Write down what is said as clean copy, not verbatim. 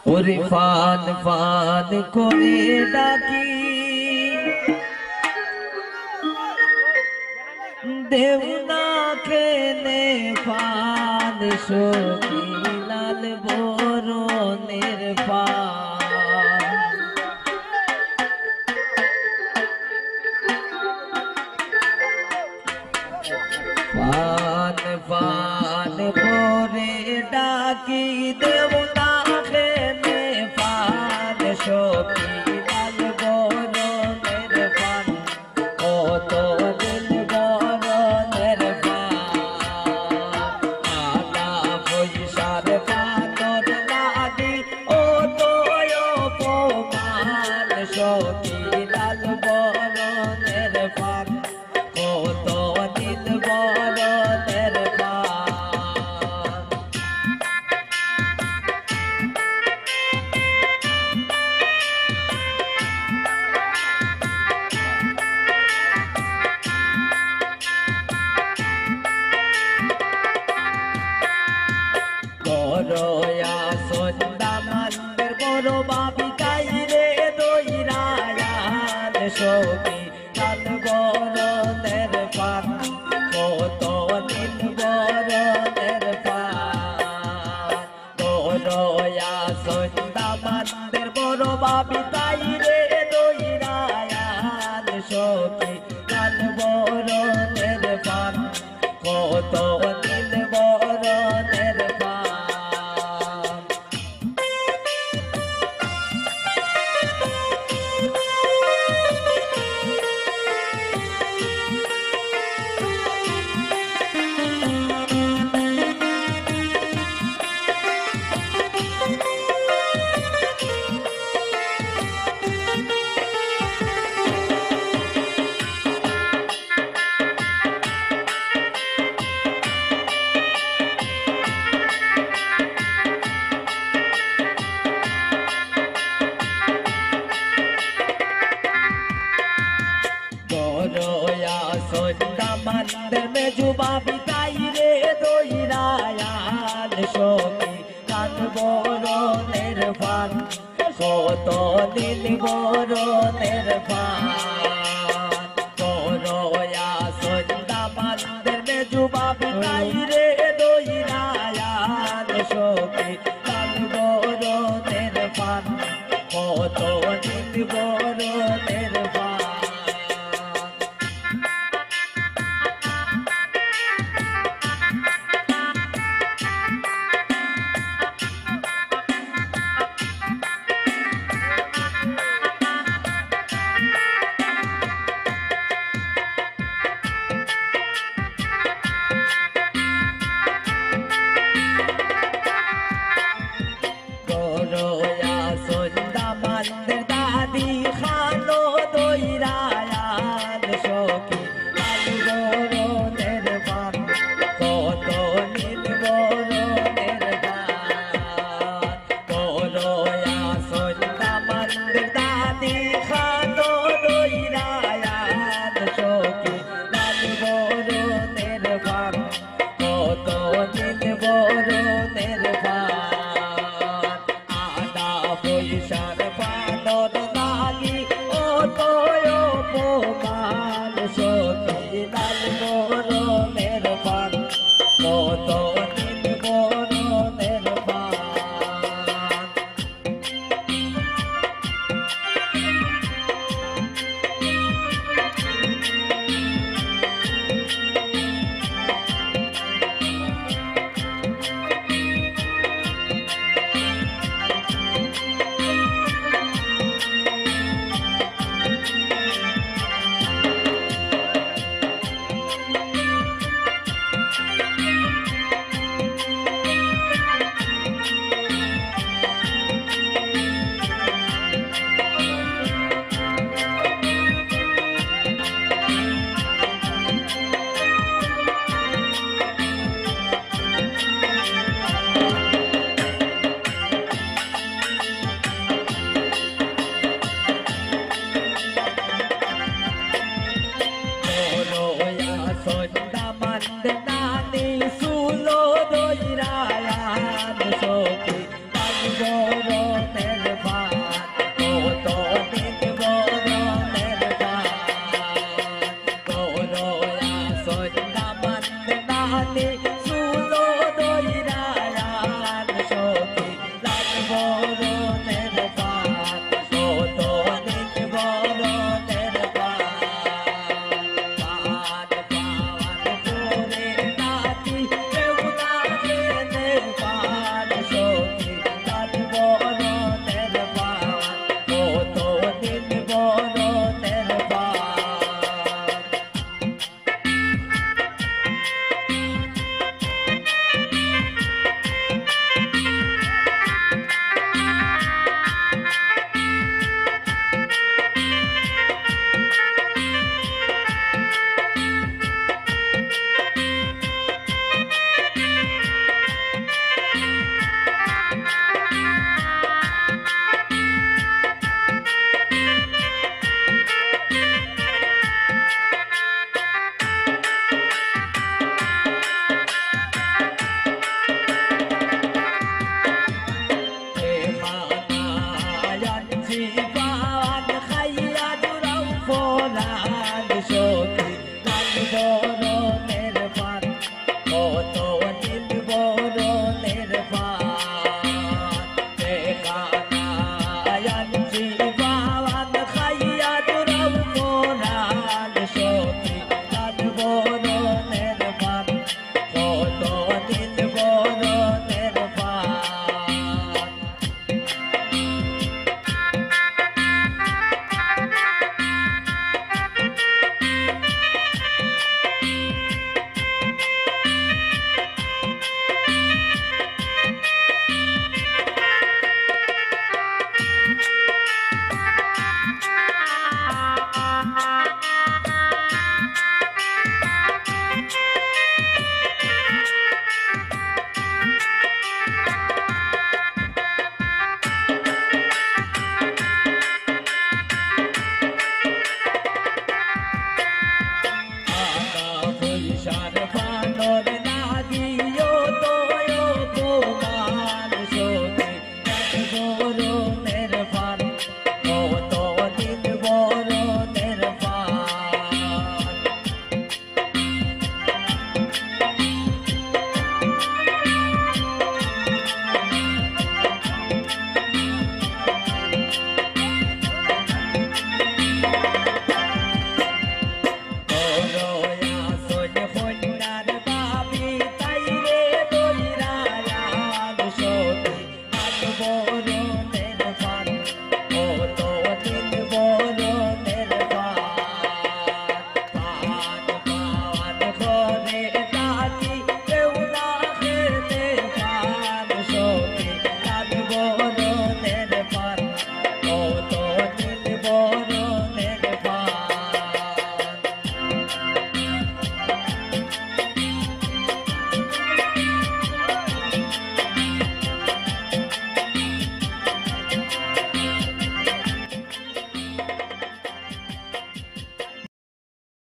ওরে fun fun করে ডাকি দেওনা খেলে ফান সখী লাল বরণের ফান ফান ফান করে ডাকি দেওনা খেলে ফান সখী লাল বরণের ফান কত দিল বরণের ফান আনা পয়সার পাতর লাগি ও তো অপমান সখী লাল বরণের ফান কত দিল বরণের ফান বড়য়া সন্ধ্যা মান্দের বড় বাবি কাইরে দইরায়ান সখী লাল বরণের পান কত দিন বরণের পান বড়য়া সন্ধ্যা মান্দের বড় বাবি কাইরে দইরায়ান সখী লাল বরণের পান কত দিন বরণের পান বড়য়া সন্ধ্যা মান্দের মে যুবা বিতাই রে দইরায়ান সখী কান বরণের ফান কত দিল বরণের ফান বড়য়া সন্ধ্যা মান্দের মে যুবা বিতাই রে দইরায়ান সখী কান বরণের ফান কত দিল বরণের ফান বড়য়া সন্ধ্যা মান্দের দাদি চোখে থাকবো